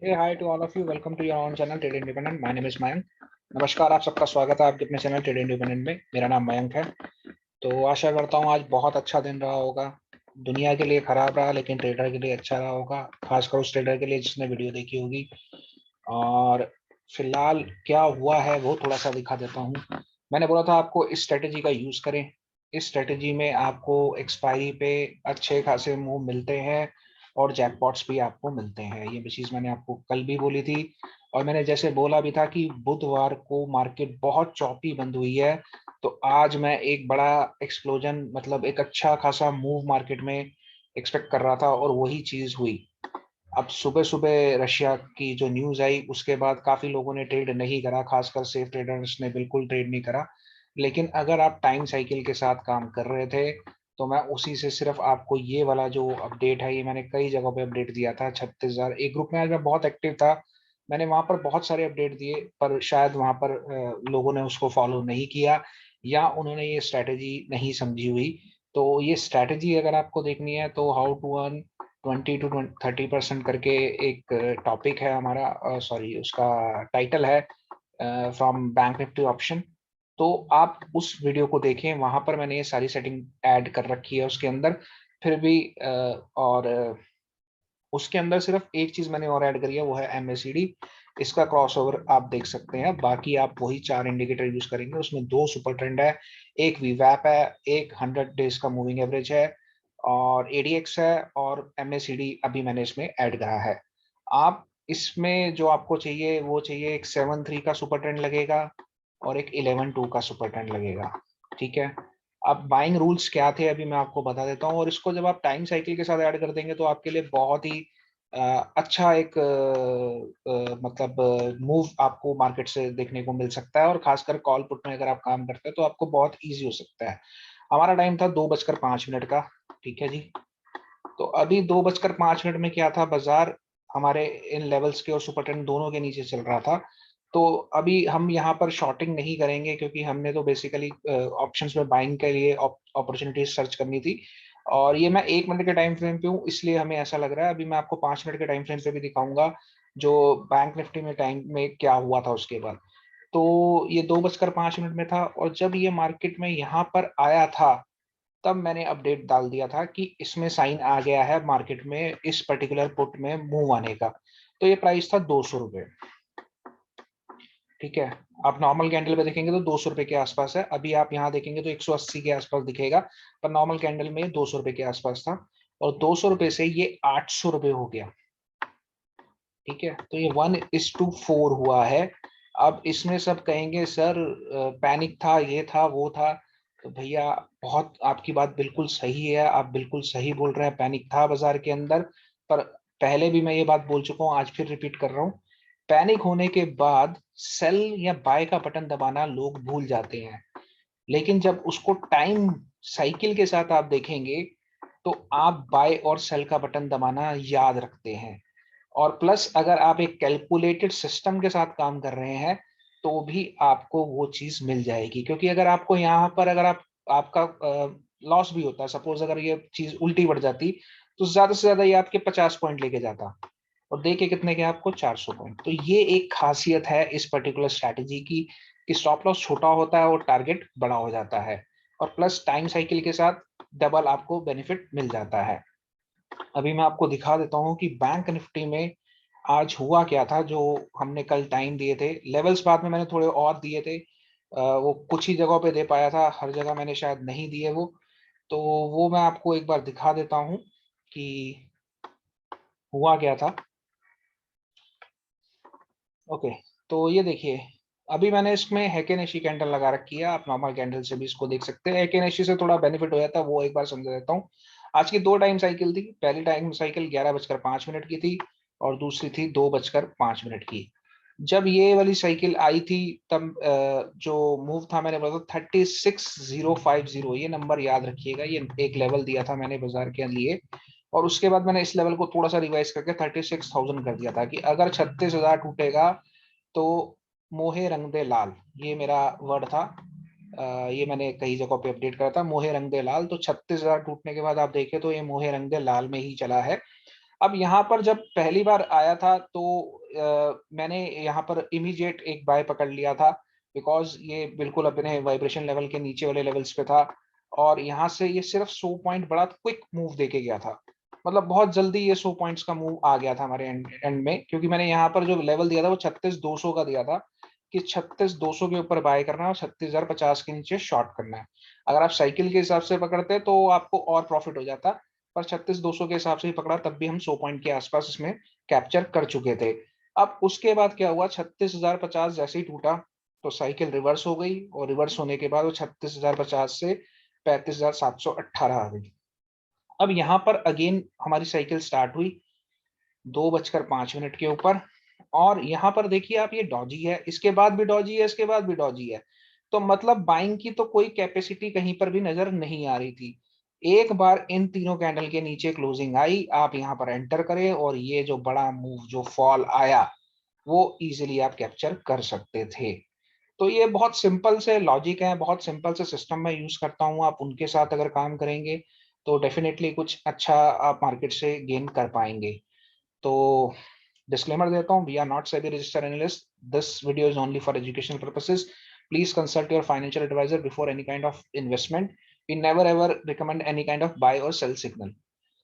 Hey hi to all of you, welcome to your own channel Trade Independent. My name is Mayank. नमस्कार, आप सबका स्वागत है आपके अपने चैनल ट्रेड इंडिपेंडेंट में। मेरा नाम मयंक है। तो आशा करता हूँ आज बहुत अच्छा दिन रहा होगा। दुनिया के लिए खराब रहा लेकिन ट्रेडर के लिए अच्छा रहा होगा, खासकर उस ट्रेडर के लिए जिसने वीडियो देखी होगी। और फिलहाल क्या हुआ है वो थोड़ा सा दिखा देता हूँ। मैंने बोला था आपको इस स्ट्रेटेजी का यूज करें। इस स्ट्रेटेजी में आपको एक्सपायरी पे अच्छे खासे मूव मिलते हैं और जैकपॉट्स भी आपको मिलते हैं। ये भी चीज मैंने आपको कल भी बोली थी और मैंने जैसे बोला भी था कि बुधवार को मार्केट बहुत चौपी बंद हुई है। तो आज मैं एक बड़ा एक्सप्लोजन, मतलब एक अच्छा खासा मूव मार्केट में एक्सपेक्ट कर रहा था और वही चीज हुई। अब सुबह सुबह रशिया की जो न्यूज आई उसके बाद काफी लोगों ने ट्रेड नहीं करा, खासकर सेफ ट्रेडर्स ने बिल्कुल ट्रेड नहीं करा। लेकिन अगर आप टाइम साइकिल के साथ काम कर रहे थे तो मैं उसी से सिर्फ आपको ये वाला जो अपडेट है, ये मैंने कई जगहों पे अपडेट दिया था। 36,000 एक ग्रुप में आज मैं बहुत एक्टिव था, मैंने वहां पर बहुत सारे अपडेट दिए, पर शायद वहां पर लोगों ने उसको फॉलो नहीं किया या उन्होंने ये स्ट्रैटेजी नहीं समझी हुई। तो ये स्ट्रैटेजी अगर आपको देखनी है तो हाउ टू अर्न 20 to 30% करके एक टॉपिक है हमारा, सॉरी उसका टाइटल है फ्रॉम बैंक निफ्टी ऑप्शन। तो आप उस वीडियो को देखें, वहां पर मैंने ये सारी सेटिंग ऐड कर रखी है उसके अंदर। फिर भी और उसके अंदर सिर्फ एक चीज मैंने और ऐड करी है, वो है एमएसीडी। इसका क्रॉसओवर आप देख सकते हैं, बाकी आप वही चार इंडिकेटर यूज करेंगे। उसमें दो सुपर ट्रेंड है, एक वीवैप है, एक 100 डेज का मूविंग एवरेज है और एडीएक्स है, और एमएसीडी अभी मैंने इसमें ऐड करा है। आप इसमें जो आपको चाहिए वो चाहिए, एक 7-3 का सुपर ट्रेंड लगेगा और एक 11-2 का सुपर ट्रेंड लगेगा। ठीक है। अब बाइंग रूल्स क्या थे अभी मैं आपको बता देता हूँ, और इसको जब आप टाइम साइकिल के साथ ऐड कर देंगे तो आपके लिए बहुत ही अच्छा एक मतलब मूव आपको मार्केट से देखने को मिल सकता है। और खासकर कॉल पुट में अगर आप काम करते हैं तो आपको बहुत इजी हो सकता है। हमारा टाइम था 2:05 का। ठीक है जी। तो अभी 2:05 में क्या था, बाजार हमारे इन लेवल्स के और सुपर ट्रेंड दोनों के नीचे चल रहा था। तो अभी हम यहाँ पर शॉर्टिंग नहीं करेंगे क्योंकि हमने तो बेसिकली ऑप्शंस में बाइंग के लिए अपॉर्चुनिटीज सर्च करनी थी। और ये मैं 1 मिनट के टाइम फ्रेम पे हूँ इसलिए हमें ऐसा लग रहा है। अभी मैं आपको 5 मिनट के टाइम फ्रेम पे भी दिखाऊंगा जो बैंक निफ्टी में टाइम में क्या हुआ था उसके बाद। तो ये 2:05 में था और जब ये मार्केट में यहाँ पर आया था तब मैंने अपडेट डाल दिया था कि इसमें साइन आ गया है मार्केट में इस पर्टिकुलर पुट में मूव आने का। तो ये प्राइस था 200 रुपए। ठीक है। आप नॉर्मल कैंडल पे देखेंगे तो 200 रुपए के आसपास है, अभी आप यहाँ देखेंगे तो 180 के आसपास दिखेगा, पर नॉर्मल कैंडल में 200 रुपए के आसपास था। और 200 रुपए से ये 800 रुपए हो गया। ठीक है। तो ये 1:4 हुआ है। अब इसमें सब कहेंगे सर पैनिक था, ये था वो था। तो भैया बहुत आपकी बात बिल्कुल सही है, आप बिल्कुल सही बोल रहे हैं, पैनिक था बाजार के अंदर। पर पहले भी मैं ये बात बोल चुका हूँ, आज फिर रिपीट कर रहा हूँ। पैनिक होने के बाद सेल या बाय का बटन दबाना लोग भूल जाते हैं, लेकिन जब उसको टाइम साइकिल के साथ आप देखेंगे तो आप बाय और सेल का बटन दबाना याद रखते हैं। और प्लस अगर आप एक कैलकुलेटेड सिस्टम के साथ काम कर रहे हैं तो भी आपको वो चीज मिल जाएगी। क्योंकि अगर आपको यहाँ पर अगर आप आपका लॉस भी होता है, सपोज अगर ये चीज उल्टी बढ़ जाती तो ज्यादा से ज्यादा ये आपके 50 पॉइंट लेके जाता, और देखिए कितने के आपको 400 पॉइंट। तो ये एक खासियत है इस पर्टिकुलर स्ट्रैटेजी की कि स्टॉप लॉस छोटा होता है और टारगेट बड़ा हो जाता है, और प्लस टाइम साइकिल के साथ डबल आपको बेनिफिट मिल जाता है। अभी मैं आपको दिखा देता हूँ कि बैंक निफ्टी में आज हुआ क्या था। जो हमने कल टाइम दिए थे, लेवल्स बाद में मैंने थोड़े और दिए थे, वो कुछ ही जगहों पे दे पाया था, हर जगह मैंने शायद नहीं दिए वो। तो वो मैं आपको एक बार दिखा देता हूँ कि हुआ क्या था। ओके। तो ये देखिए, अभी मैंने इसमें हेकेनेशी कैंडल लगा रखी है, आप नॉर्मल कैंडल से भी इसको देख सकते हैं। हेकेनेशी से थोड़ा बेनिफिट हो जाता है, वो एक बार समझा देता हूँ। आज की दो टाइम साइकिल थी, पहली टाइम साइकिल 11:05 की थी और दूसरी थी 2:05 की। जब ये वाली साइकिल आई थी तब जो मूव था मैंने बोला था 36,050, ये नंबर याद रखिएगा, ये एक लेवल दिया था मैंने बाजार के लिए। और उसके बाद मैंने इस लेवल को थोड़ा सा रिवाइज करके 36,000 कर दिया था कि अगर 36,000 टूटेगा तो मोहे रंग दे लाल, ये मेरा वर्ड था। ये मैंने कई जगहों पे अपडेट करा था, मोहे रंग दे लाल। तो 36,000 टूटने के बाद आप देखें तो ये मोहे रंग दे लाल में ही चला है। अब यहाँ पर जब पहली बार आया था तो मैंने यहाँ पर इमीडिएट एक बाय पकड़ लिया था, बिकॉज ये बिल्कुल अपने वाइब्रेशन लेवल के नीचे वाले लेवल्स पे था और यहाँ से ये सिर्फ 100 पॉइंट बड़ा क्विक मूव देके गया था। मतलब बहुत जल्दी ये 100 पॉइंट्स का मूव आ गया था हमारे एंड में, क्योंकि मैंने यहाँ पर जो लेवल दिया था वो 36,200 का दिया था कि 36,200 के ऊपर बाय करना है और 36,050 के नीचे शॉर्ट करना है। अगर आप साइकिल के हिसाब से पकड़ते तो आपको और प्रॉफिट हो जाता, पर 36,200 के हिसाब से ही पकड़ा तब भी हम 100 पॉइंट के आसपास इसमें कैप्चर कर चुके थे। अब उसके बाद क्या हुआ, 36,050 जैसे ही टूटा तो साइकिल रिवर्स हो गई और रिवर्स होने के बाद वो 36,050 से 35,718 आ गई। अब यहाँ पर अगेन हमारी साइकिल स्टार्ट हुई 2:05 के ऊपर, और यहाँ पर देखिए आप, ये डॉजी है, इसके बाद भी डॉजी है, इसके बाद भी डॉजी है। तो मतलब बाइंग की तो कोई कैपेसिटी कहीं पर भी नजर नहीं आ रही थी। एक बार इन तीनों कैंडल के नीचे क्लोजिंग आई, आप यहाँ पर एंटर करें और ये जो बड़ा मूव जो फॉल आया वो इजीली आप कैप्चर कर सकते थे। तो ये बहुत सिंपल से लॉजिक है, बहुत सिंपल से सिस्टम मैं यूज करता हूँ। आप उनके साथ अगर काम करेंगे तो डेफिनेटली कुछ अच्छा आप मार्केट से गेन कर पाएंगे। तो डिस्क्लेमर देता हूँ, we are not SEBI registered analyst, this video is only for educational purposes, please consult your financial advisor before any kind of investment, we never ever recommend any kind of buy और sell signal.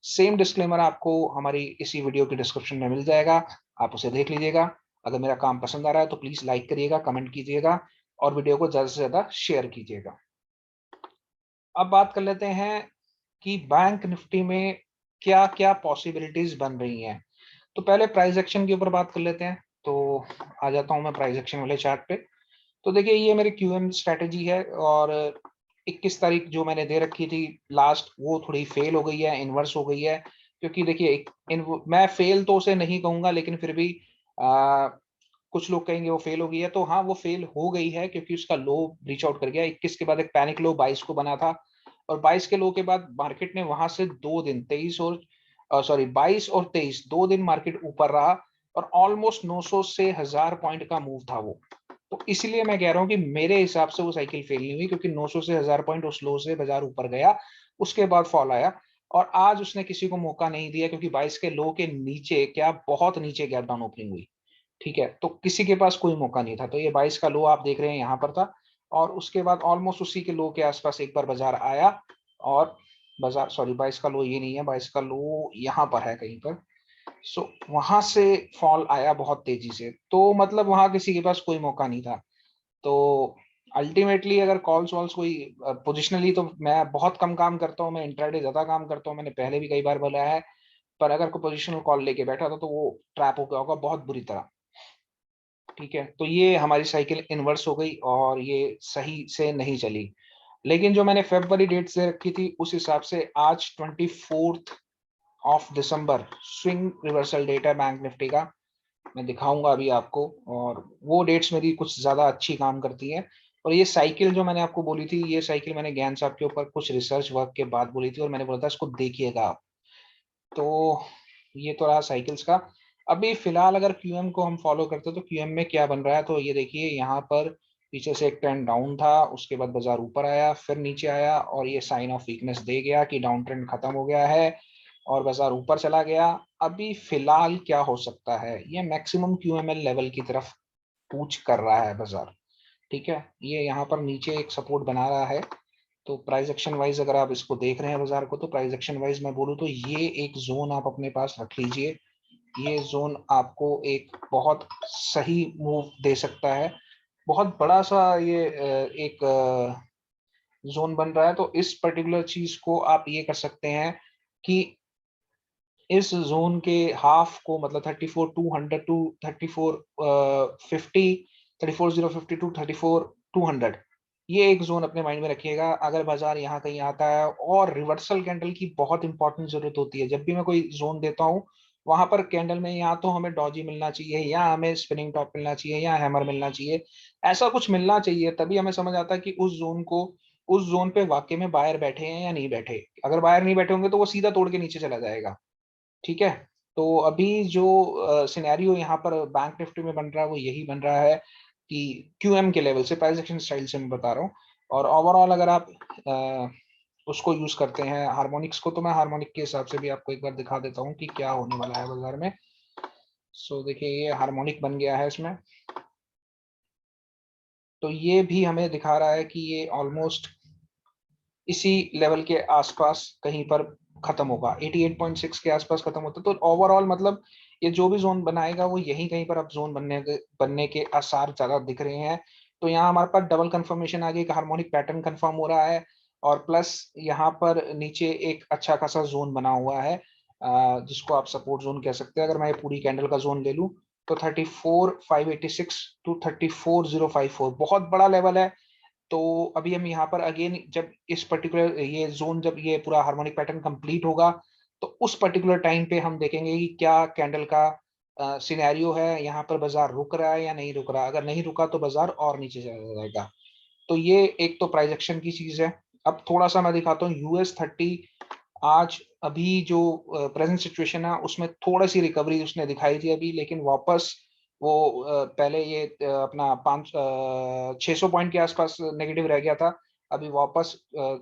Same disclaimer आपको हमारी इसी video के description में मिल जाएगा, आप उसे देख लीजिएगा। अगर मेरा काम पसंद आ रहा है तो प्लीज लाइक करिएगा, कमेंट कीजिएगा और वीडियो को ज्यादा से ज्यादा शेयर कीजिएगा। अब बात कर लेते हैं कि बैंक निफ्टी में क्या क्या पॉसिबिलिटीज बन रही हैं। तो पहले प्राइस एक्शन के ऊपर बात कर लेते हैं। तो आ जाता हूं मैं प्राइस एक्शन वाले चार्ट पे। तो देखिए ये मेरी क्यूएम स्ट्रेटेजी है और 21 तारीख जो मैंने दे रखी थी लास्ट, वो थोड़ी फेल हो गई है, इन्वर्स हो गई है। क्योंकि देखिए मैं फेल तो उसे नहीं कहूंगा, लेकिन फिर भी आ, कुछ लोग कहेंगे वो फेल हो गई है, तो हाँ वो फेल हो गई है क्योंकि उसका लो रीच आउट कर गया। 21 के बाद एक पैनिक लो 22 को बना था और 22 के लो के बाद मार्केट ने वहां से 2 दिन 23 और 22 और 23 2 दिन मार्केट ऊपर रहा और ऑलमोस्ट 900 से 1000 पॉइंट का मूव था वो। तो इसलिए मैं कह रहा हूँ कि मेरे हिसाब से वो साइकिल फेल नहीं हुई, क्योंकि 900 से 1000 पॉइंट उस लो से बाजार ऊपर गया, उसके बाद फॉल आया और आज उसने किसी को मौका नहीं दिया, क्योंकि 22 के लो के नीचे क्या बहुत नीचे गैप डाउन ओपनिंग हुई। ठीक है, तो किसी के पास कोई मौका नहीं था। तो ये 22 का लो आप देख रहे हैं यहाँ पर था और उसके बाद ऑलमोस्ट उसी के लो के आसपास एक बार बाजार आया और बाजार, सॉरी 22 का लो ये नहीं है, 22 का लो यहाँ पर है कहीं पर। सो वहां से फॉल आया बहुत तेजी से, तो मतलब वहां किसी के पास कोई मौका नहीं था। तो अल्टीमेटली अगर कॉल्स वॉल्स कोई पोजिशनली, तो मैं बहुत कम काम करता हूँ, मैं इंट्राडे ज्यादा काम करता हूँ, मैंने पहले भी कई बार बोला है। पर अगर कोई पोजिशनल कॉल लेके बैठा था तो वो ट्रैप हो गया होगा बहुत बुरी तरह। ठीक है, तो ये हमारी साइकिल इन्वर्स हो गई और ये सही से नहीं चली। लेकिन जो मैंने फरवरी डेट से रखी थी उस हिसाब से आज 24 दिसंबर स्विंग रिवर्सल डेट है बैंक निफ्टी का, मैं दिखाऊंगा अभी आपको। और वो डेट्स मेरी कुछ ज्यादा अच्छी काम करती है। और ये साइकिल जो मैंने आपको बोली थी, ये साइकिल मैंने ज्ञान साहब के ऊपर कुछ रिसर्च वर्क के बाद बोली थी और मैंने बोला था इसको देखिएगा आप। तो ये तो रहा साइकिल्स का। अभी फिलहाल अगर क्यूएम को हम फॉलो करते हैं तो क्यूएम में क्या बन रहा है, तो ये देखिए यहाँ पर पीछे से एक ट्रेंड डाउन था, उसके बाद बाजार ऊपर आया, फिर नीचे आया और ये साइन ऑफ वीकनेस दे गया कि डाउन ट्रेंड खत्म हो गया है और बाजार ऊपर चला गया। अभी फिलहाल क्या हो सकता है, ये मैक्सिमम क्यूएमएल लेवल की तरफ पूछ कर रहा है बाजार। ठीक है, ये यहाँ पर नीचे एक सपोर्ट बना रहा है। तो प्राइस एक्शन वाइज अगर आप इसको देख रहे हैं बाजार को, तो प्राइस एक्शन वाइज मैं बोलूँ तो ये एक जोन आप अपने पास रख लीजिए। ये जोन आपको एक बहुत सही मूव दे सकता है, बहुत बड़ा सा ये एक जोन बन रहा है। तो इस पर्टिकुलर चीज को आप ये कर सकते हैं कि इस जोन के हाफ को, मतलब 34,200 टू 34,50, 34,050 टू 34,200, ये एक जोन अपने माइंड में रखिएगा। अगर बाजार यहाँ कहीं आता है, और रिवर्सल कैंडल की बहुत इंपॉर्टेंट जरूरत होती है, जब भी मैं कोई जोन देता हूँ वहां पर कैंडल में या तो हमें डॉजी मिलना चाहिए, या हमें स्पिनिंग टॉप मिलना चाहिए, या हैमर मिलना चाहिए। ऐसा कुछ मिलना चाहिए, तभी हमें समझ आता है कि उस जोन पे वाकई में बायर बैठे हैं या नहीं बैठे। अगर बायर नहीं बैठे होंगे तो वो सीधा तोड़ के नीचे चला जाएगा। ठीक है, तो अभी जो सिनेरियो यहाँ पर बैंक निफ्टी में बन रहा है वो यही बन रहा है कि क्यूएम के लेवल से, प्राइस एक्शन स्टाइल से मैं बता रहा हूँ। और ओवरऑल अगर आप उसको यूज करते हैं। हार्मोनिक्स को तो मैं हार्मोनिक के हिसाब से भी आपको एक बार दिखा देता हूँ कि क्या होने वाला है बाजार में। सो देखिए ये हार्मोनिक बन गया है इसमें, तो ये भी हमें दिखा रहा है कि ये ऑलमोस्ट इसी लेवल के आसपास कहीं पर खत्म होगा, 88.6 के आसपास खत्म होता है। तो ओवरऑल मतलब ये जो भी जोन बनाएगा वो यही कहीं पर अब जोन बनने के आसार ज्यादा दिख रहे हैं। तो यहाँ हमारे पास डबल कंफर्मेशन आ गई, हार्मोनिक पैटर्न कंफर्म हो रहा है, और प्लस यहाँ पर नीचे एक अच्छा खासा जोन बना हुआ है, जिसको आप सपोर्ट जोन कह सकते हैं। अगर मैं ये पूरी कैंडल का जोन ले लूं तो 34,586 टू 34,054 बहुत बड़ा लेवल है। तो अभी हम यहाँ पर अगेन जब इस पर्टिकुलर ये जोन, जब ये पूरा हार्मोनिक पैटर्न कंप्लीट होगा, तो उस पर्टिकुलर टाइम पे हम देखेंगे कि क्या कैंडल का सिनेरियो है, यहाँ पर बाजार रुक रहा है या नहीं रुक रहा। अगर नहीं रुका तो बाजार और नीचे चला जाएगा। तो ये एक तो प्राइस एक्शन की चीज है। अब थोड़ा सा मैं दिखाता हूँ US30। आज अभी जो प्रेजेंट सिचुएशन है उसमें थोड़ी सी रिकवरी उसने दिखाई थी अभी, लेकिन वापस वो पहले ये अपना 600 पॉइंट के आसपास नेगेटिव रह गया था। अभी वापस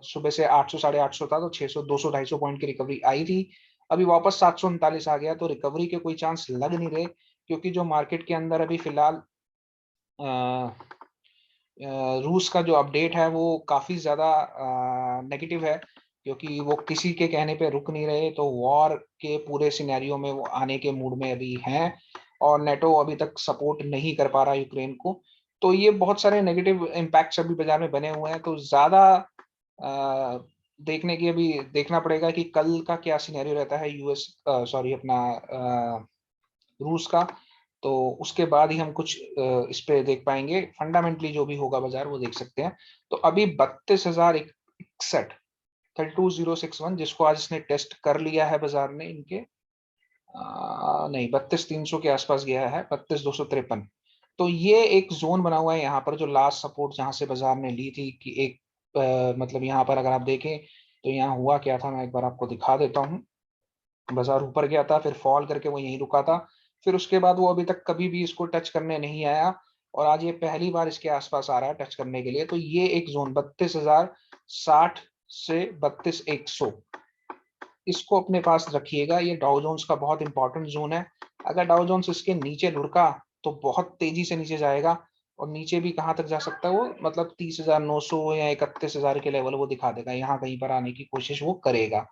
सुबह से 800 850 था, तो 600 200 250 पॉइंट की रिकवरी आई थी। अभी वापस 739 आ गया, तो रिकवरी के कोई चांस लग नहीं रहे, क्योंकि जो मार्केट के अंदर अभी फिलहाल रूस का जो अपडेट है वो काफी ज्यादा नेगेटिव है, क्योंकि वो किसी के कहने पे रुक नहीं रहे। तो वॉर के पूरे सिनेरियो में वो आने के मूड में अभी हैं, और नेटो अभी तक सपोर्ट नहीं कर पा रहा यूक्रेन को। तो ये बहुत सारे नेगेटिव इम्पैक्ट्स अभी बाजार में बने हुए हैं। तो ज्यादा देखने की अभी देखना पड़ेगा कि कल का क्या सिनेरियो रहता है यूएस सॉरी अपना रूस का। तो उसके बाद ही हम कुछ इस पे देख पाएंगे। फंडामेंटली जो भी होगा बाजार वो देख सकते हैं। तो अभी 32,061 32061, जिसको आज इसने टेस्ट कर लिया है बाजार ने इनके नहीं 32,300 के आसपास गया है, 32,253। तो ये एक जोन बना हुआ है यहाँ पर, जो लास्ट सपोर्ट जहां से बाजार ने ली थी कि एक मतलब यहाँ पर अगर आप देखें तो यहाँ हुआ क्या था, मैं एक बार आपको दिखा देता हूँ। बाजार ऊपर गया था, फिर फॉल करके वो यहीं रुका था, फिर उसके बाद वो अभी तक कभी भी इसको टच करने नहीं आया, और आज ये पहली बार इसके आसपास आ रहा है टच करने के लिए। तो ये एक जोन 32,060 से 32,100, इसको अपने पास रखिएगा। ये डाउ जोन्स का बहुत इंपॉर्टेंट जोन है। अगर डाउ जोन्स इसके नीचे लुढ़का तो बहुत तेजी से नीचे जाएगा, और नीचे भी कहाँ तक जा सकता है वो, मतलब 30,900 या 31,000 के लेवल वो दिखा देगा, यहाँ कहीं पर आने की कोशिश वो करेगा।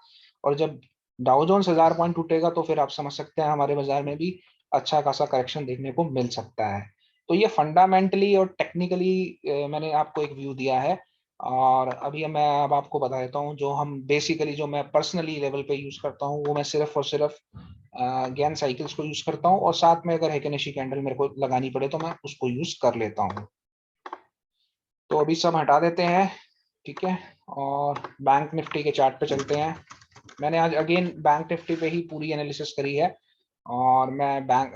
और जब डाउ जोन्स 1000 पॉइंट टूटेगा तो फिर आप समझ सकते हैं हमारे बाजार में भी अच्छा खासा करेक्शन देखने को मिल सकता है। तो ये फंडामेंटली और टेक्निकली मैंने आपको एक व्यू दिया है। और अभी मैं अब आपको बता देता हूँ जो हम बेसिकली, जो मैं पर्सनली लेवल पे यूज करता हूँ, वो मैं सिर्फ और सिर्फ ज्ञान साइकिल्स को यूज करता हूँ, और साथ में अगर हेकेनेशी कैंडल मेरे को लगानी पड़े तो मैं उसको यूज कर लेता हूँ। तो अभी सब हटा देते हैं, ठीक है, और बैंक निफ्टी के चार्ट पे चलते हैं। मैंने आज अगेन बैंक निफ्टी पे ही पूरी एनालिसिस करी है, और मैं बैंक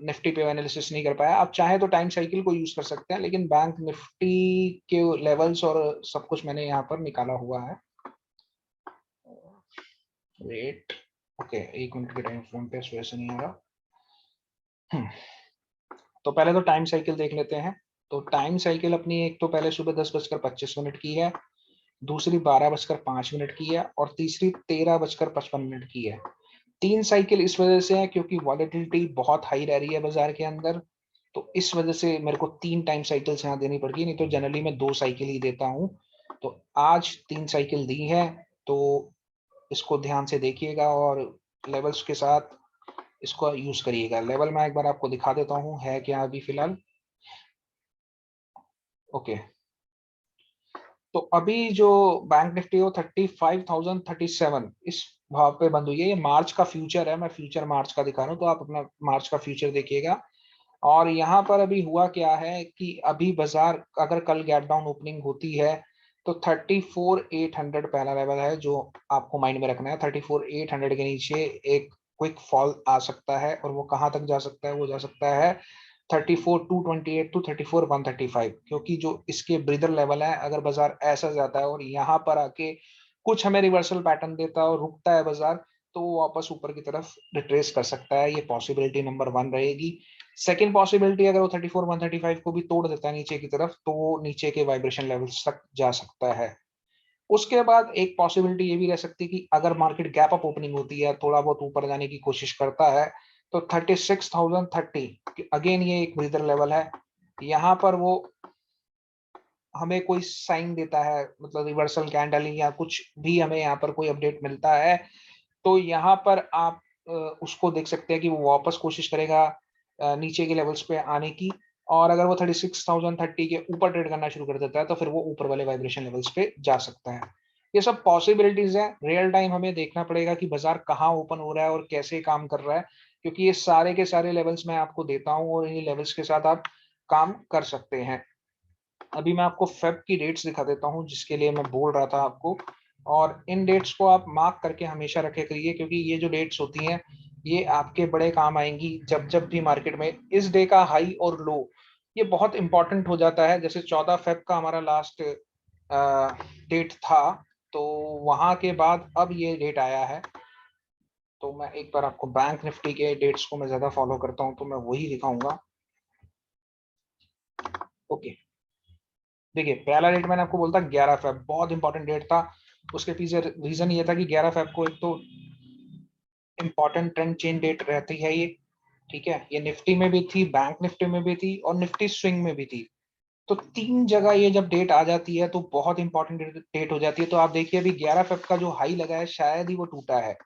निफ्टी पे एनालिसिस नहीं कर पाया। आप चाहे तो टाइम साइकिल को यूज कर सकते हैं, लेकिन बैंक निफ्टी के लेवल्स और सब कुछ मैंने यहाँ पर निकाला हुआ है। वेट, ओके, 1 मिनट के टाइम फ्रेम पे वैसे नहीं आ रहा। तो पहले तो टाइम साइकिल देख लेते हैं। तो टाइम साइकिल अपनी एक तो पहले सुबह 10:25 की है, दूसरी 12:05 की है, और तीसरी 13:55 की है। तीन साइकिल इस वजह से है क्योंकि वॉलेटिलिटी बहुत हाई रह रही है बाजार के अंदर, तो इस वजह से मेरे को 3 टाइम साइकिल्स यहाँ देनी पड़गी, नहीं तो जनरली मैं 2 साइकिल ही देता हूँ। तो आज 3 साइकिल दी है, तो इसको ध्यान से देखिएगा और लेवल्स के साथ इसको यूज करिएगा। लेवल मैं एक बार आपको दिखा देता हूँ है क्या अभी फिलहाल। ओके, तो अभी जो बैंक निफ्टी है वो 35,037 इस भाव पे बंद हुई है। ये मार्च का फ्यूचर है, मैं फ्यूचर मार्च का दिखा रहा हूँ, तो आप अपना मार्च का फ्यूचर देखिएगा। और यहाँ पर अभी हुआ क्या है कि अभी बाजार अगर कल गैप डाउन ओपनिंग होती है तो 34,800 पहला लेवल है जो आपको माइंड में रखना है। 34,800 के नीचे एक क्विक फॉल आ सकता है, और वो कहाँ तक जा सकता है, वो जा सकता है 34,228 टू 34,135, क्योंकि जो इसके ब्रीदर लेवल है, अगर बाजार ऐसा जाता है और यहाँ पर आके कुछ हमें रिवर्सल पैटर्न देता है और रुकता है बाजार, तो वो वापस ऊपर की तरफ रिट्रेस कर सकता है। ये पॉसिबिलिटी नंबर 1 रहेगी। सेकेंड पॉसिबिलिटी, अगर वो 34,135 को भी तोड़ देता है नीचे की तरफ, तो वो नीचे के वाइब्रेशन लेवल्स तक जा सकता है। उसके बाद एक पॉसिबिलिटी ये भी रह सकती है कि अगर मार्केट गैप अप ओपनिंग होती है, थोड़ा बहुत ऊपर जाने की कोशिश करता है, तो 36,030 अगेन ये एक ब्रीदर लेवल है। यहाँ पर वो हमें कोई साइन देता है, मतलब रिवर्सल कैंडल या कुछ भी हमें यहाँ पर कोई अपडेट मिलता है, तो यहाँ पर आप उसको देख सकते हैं कि वो वापस कोशिश करेगा नीचे के लेवल्स पे आने की, और अगर वो 36,030 के ऊपर ट्रेड करना शुरू कर देता है तो फिर वो ऊपर वाले वाइब्रेशन लेवल्स पे जा सकता है। ये सब पॉसिबिलिटीज है, रियल टाइम हमें देखना पड़ेगा कि बाजार कहाँ ओपन हो रहा है और कैसे काम कर रहा है, क्योंकि ये सारे के सारे लेवल्स मैं आपको देता हूँ और इन लेवल्स के साथ आप काम कर सकते हैं। अभी मैं आपको फेब की डेट्स दिखा देता हूँ जिसके लिए मैं बोल रहा था आपको, और इन डेट्स को आप मार्क करके हमेशा रखे करिए, क्योंकि ये जो डेट्स होती हैं ये आपके बड़े काम आएंगी जब जब भी मार्केट में इस डे का हाई और लो ये बहुत इंपॉर्टेंट हो जाता है। जैसे 14 फेब का हमारा लास्ट डेट था, तो वहां के बाद अब ये डेट आया है। तो मैं एक बार आपको बैंक निफ्टी के डेट्स को मैं ज्यादा फॉलो करता हूँ तो मैं वही दिखाऊंगा। ओके, देखिए पहला डेट मैंने आपको बोलता 11 फेब, बहुत इंपॉर्टेंट डेट था। उसके पीछे रीजन ये था कि 11 फेब को एक तो इंपॉर्टेंट ट्रेंड चेंज डेट रहती है ये, ठीक है। ये निफ्टी में भी थी, बैंक निफ्टी में भी थी और निफ्टी स्विंग में भी थी। तो तीन जगह ये जब डेट आ जाती है तो बहुत इंपॉर्टेंट डेट हो जाती है। तो आप देखिए अभी 11 फेब का जो हाई लगा है शायद ही वो टूटा है,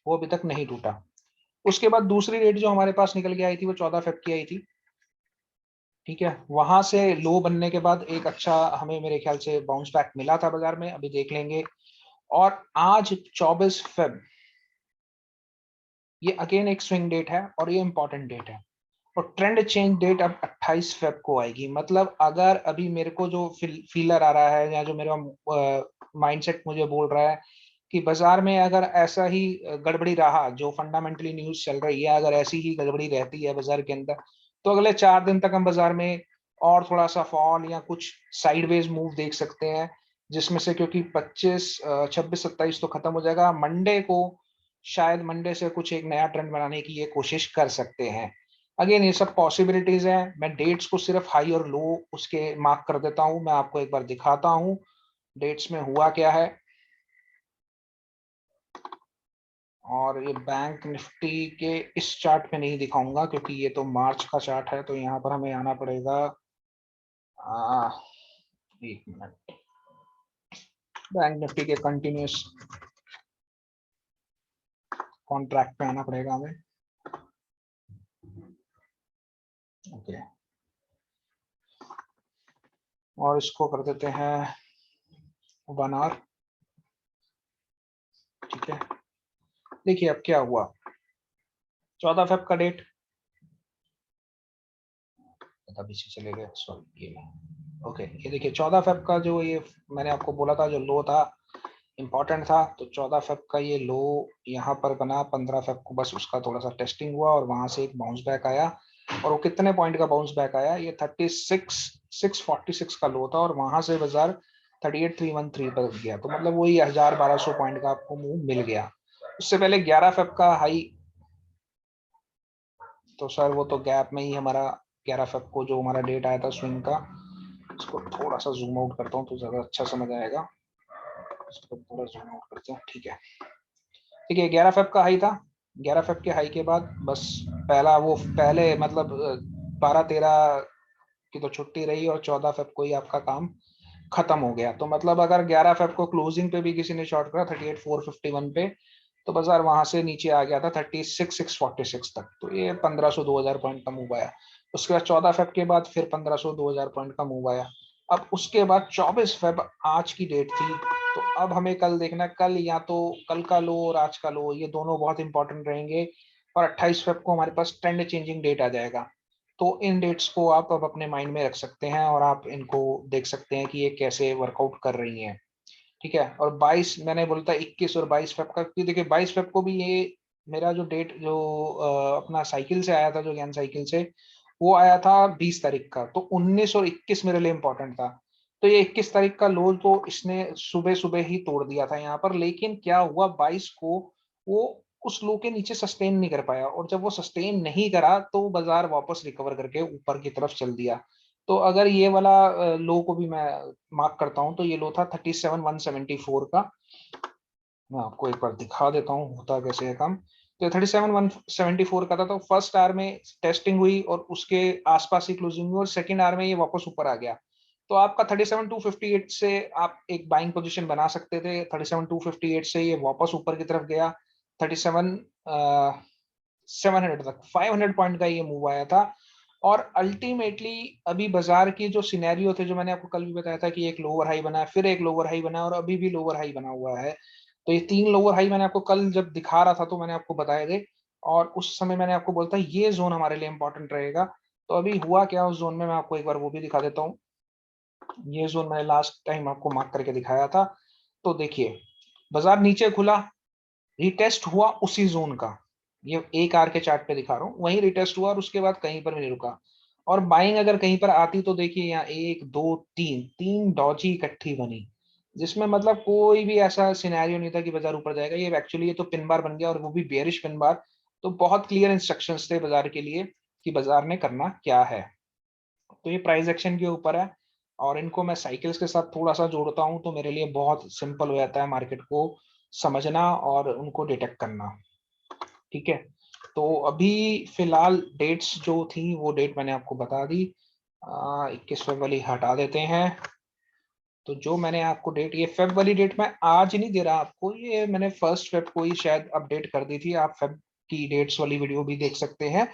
वो अभी तक नहीं टूटा। उसके बाद दूसरी डेट जो हमारे पास निकल के आई थी वो 14 फेब की आई थी, ठीक है। वहां से लो बनने के बाद एक अच्छा हमें मेरे ख्याल से बाउंस बैक मिला था बाजार में, अभी देख लेंगे। और आज 24 फेब ये अगेन एक स्विंग डेट है और ये इंपॉर्टेंट डेट है। और ट्रेंड चेंज डेट अब 28 फेब को आएगी। मतलब अगर अभी मेरे को जो फीलर आ रहा है या जो मेरा माइंडसेट मुझे बोल रहा है कि बाजार में अगर ऐसा ही गड़बड़ी रहा, जो फंडामेंटली न्यूज चल रही है अगर ऐसी ही गड़बड़ी रहती है बाजार के अंदर, तो अगले 4 दिन तक हम बाजार में और थोड़ा सा फॉल या कुछ साइडवेज मूव देख सकते हैं। जिसमें से क्योंकि 25 26 27 तो खत्म हो जाएगा, मंडे को शायद मंडे से कुछ एक नया ट्रेंड बनाने की ये कोशिश कर सकते हैं। अगेन ये सब पॉसिबिलिटीज है, मैं डेट्स को सिर्फ हाई और लो उसके मार्क कर देता हूं। मैं आपको एक बार दिखाता हूं डेट्स में हुआ क्या है। और ये बैंक निफ्टी के इस चार्ट पे नहीं दिखाऊंगा क्योंकि ये तो मार्च का चार्ट है, तो यहाँ पर हमें आना पड़ेगा। एक मिनट, बैंक निफ्टी के कंटिन्यूस कॉन्ट्रैक्ट पे आना पड़ेगा हमें। ओके, और इसको कर देते हैं 1 आवर, ठीक है। देखिए अब क्या हुआ, 14 फेब का डेट पीछे चले गए, सॉरी ये ओके। ये देखिए 14 फेब का जो ये मैंने आपको बोला था जो लो था इम्पोर्टेंट था, तो 14 फेब का ये लो यहाँ पर बना। 15 फेब को बस उसका थोड़ा सा टेस्टिंग हुआ और वहां से एक बाउंस बैक आया। और वो कितने पॉइंट का बाउंस बैक आया, ये 36,646 का लो था और वहां से बाजार 38,313 पर गया। तो मतलब वही 1,000-1,200 पॉइंट का आपको मूव मिल गया। उससे पहले 11 फेब का हाई, तो सर वो तो गैप में ही हमारा 11 फेब को जो हमारा डेट आया था स्विंग का, इसको थोड़ा सा जूम आउट करता हूँ तो ज्यादा अच्छा समझ आएगा। इसको थोड़ा जूम आउट करते हैं, ठीक है। ठीक है, 11 फेब का हाई था। 11 फेब के हाई के बाद बस पहला वो पहले मतलब 12-13 की तो छुट्टी रही और 14 फेब को ही आपका काम खत्म हो गया। तो मतलब अगर 11 फेब को क्लोजिंग पे भी किसी ने शॉर्ट करा 38,451 पे, तो बाजार वहां से नीचे आ गया था 36,646 तक। तो ये 1,500-2,000 पॉइंट का मूव आया। उसके बाद 14 फेब के बाद फिर 1,500-2,000 पॉइंट का मूव आया। अब उसके बाद 24 फेब आज की डेट थी, तो अब हमें कल देखना, कल या तो कल का लो और आज का लो ये दोनों बहुत इंपॉर्टेंट रहेंगे। और 28 फेब को हमारे पास ट्रेंड चेंजिंग डेट आ जाएगा। तो इन डेट्स को आप अब अपने माइंड में रख सकते हैं और आप इनको देख सकते हैं कि ये कैसे वर्कआउट कर रही हैं, ठीक है। और 22 मैंने बोलता 21 और 22 फेब का, क्योंकि देखिए 22 फेब को भी ये मेरा जो डेट जो अपना साइकिल से आया था, जो ज्ञान साइकिल से वो आया था 20 तारीख का, तो 19 और 21 मेरे लिए इंपॉर्टेंट था। तो ये 21 तारीख का लो तो इसने सुबह सुबह ही तोड़ दिया था यहाँ पर, लेकिन क्या हुआ 22 को वो उस लो के नीचे सस्टेन नहीं कर पाया, और जब वो सस्टेन नहीं करा तो बाजार वापस रिकवर करके ऊपर की तरफ चल दिया। तो अगर ये वाला लो को भी मैं मार्क करता हूँ तो ये लो था 37,174 का। मैं आपको एक बार दिखा देता हूँ होता कैसे है काम। तो 37,174 का था, तो फर्स्ट आवर में टेस्टिंग हुई और उसके आसपास ही क्लोजिंग हुई और सेकंड आवर में ये वापस ऊपर आ गया। तो आपका 37,258 से आप एक बाइंग पोजीशन बना सकते थे। 37,258 से ये वापस ऊपर की तरफ गया 37,700 तक, 500 पॉइंट का ये मूव आया था। और अल्टीमेटली अभी बाजार की जो सिनेरियो थे, जो मैंने आपको कल भी बताया था कि एक लोअर हाई बना है, फिर एक लोअर हाई बना है और अभी भी लोअर हाई बना हुआ है। तो ये 3 लोअर हाई मैंने आपको कल जब दिखा रहा था तो मैंने आपको बताए थे, और उस समय मैंने आपको बोलता ये जोन हमारे लिए इंपॉर्टेंट रहेगा। तो अभी हुआ क्या उस जोन में, मैं आपको एक बार वो भी दिखा देता हूँ। ये जोन मैंने लास्ट टाइम आपको मार्क करके दिखाया था। तो देखिए बाजार नीचे खुला, रिटेस्ट हुआ उसी जोन का, ये एक आर के चार्ट पे दिखा रहा हूँ, वही रिटेस्ट हुआ और उसके बाद कहीं पर भी नहीं रुका। और बाइंग अगर कहीं पर आती तो देखिए यहाँ एक दो तीन तीन डॉजी इकट्ठी बनी, जिसमें मतलब कोई भी ऐसा सिनेरियो नहीं था कि बाजार ऊपर जाएगा। ये एक्चुअली ये तो पिन बार बन गया और वो भी बेयरिश पिन बार। तो बहुत क्लियर इंस्ट्रक्शंस थे बाजार के लिए कि बाजार ने करना क्या है। तो ये प्राइस एक्शन के ऊपर है और इनको मैं साइकिल्स के साथ थोड़ा सा जोड़ता हूँ तो मेरे लिए बहुत सिंपल हो जाता है मार्केट को समझना और उनको डिटेक्ट करना। ठीक है, तो अभी फिलहाल डेट्स जो थी वो डेट मैंने आपको बता दी। 21 फेब वाली हटा देते हैं। तो जो मैंने आपको डेट, ये फेब वाली डेट मैं आज नहीं दे रहा आपको, ये मैंने 1 फेब को ही शायद अपडेट कर दी थी। आप फेब की डेट्स वाली वीडियो भी देख सकते हैं।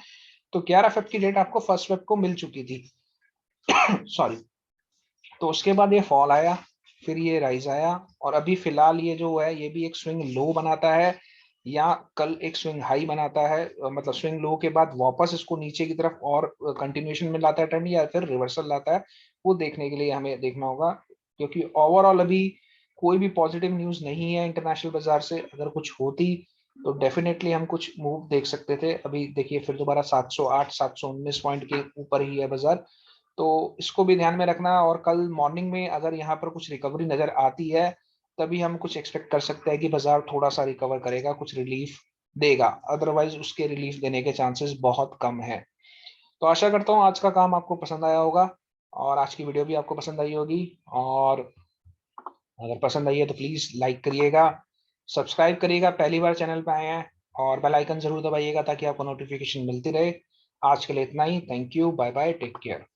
तो 11 फेब की डेट आपको 1 फेब को मिल चुकी थी। सॉरी। तो उसके बाद ये फॉल आया, फिर ये राइज आया और अभी फिलहाल ये जो है ये भी एक स्विंग लो बनाता है या कल एक स्विंग हाई बनाता है। मतलब स्विंग लो के बाद वापस इसको नीचे की तरफ और कंटिन्यूएशन में लाता है ट्रेंड या फिर रिवर्सल लाता है, वो देखने के लिए हमें देखना होगा। क्योंकि ओवरऑल अभी कोई भी पॉजिटिव न्यूज नहीं है इंटरनेशनल बाजार से। अगर कुछ होती तो डेफिनेटली हम कुछ मूव देख सकते थे। अभी देखिए फिर दोबारा 708 719 पॉइंट के ऊपर ही है बाजार। तो इसको भी ध्यान में रखना और कल मॉर्निंग में अगर यहाँ पर कुछ रिकवरी नजर आती है तभी हम कुछ एक्सपेक्ट कर सकते हैं कि बाजार थोड़ा सा रिकवर करेगा, कुछ रिलीफ देगा। अदरवाइज उसके रिलीफ देने के चांसेस बहुत कम है। तो आशा करता हूँ आज का काम आपको पसंद आया होगा और आज की वीडियो भी आपको पसंद आई होगी। और अगर पसंद आई है तो प्लीज लाइक करिएगा, सब्सक्राइब करिएगा पहली बार चैनल पे आए हैं, और बेल आइकन जरूर दबाइएगा ताकि आपको नोटिफिकेशन मिलती रहे। आज के लिए इतना ही। Thank you, bye bye, take care.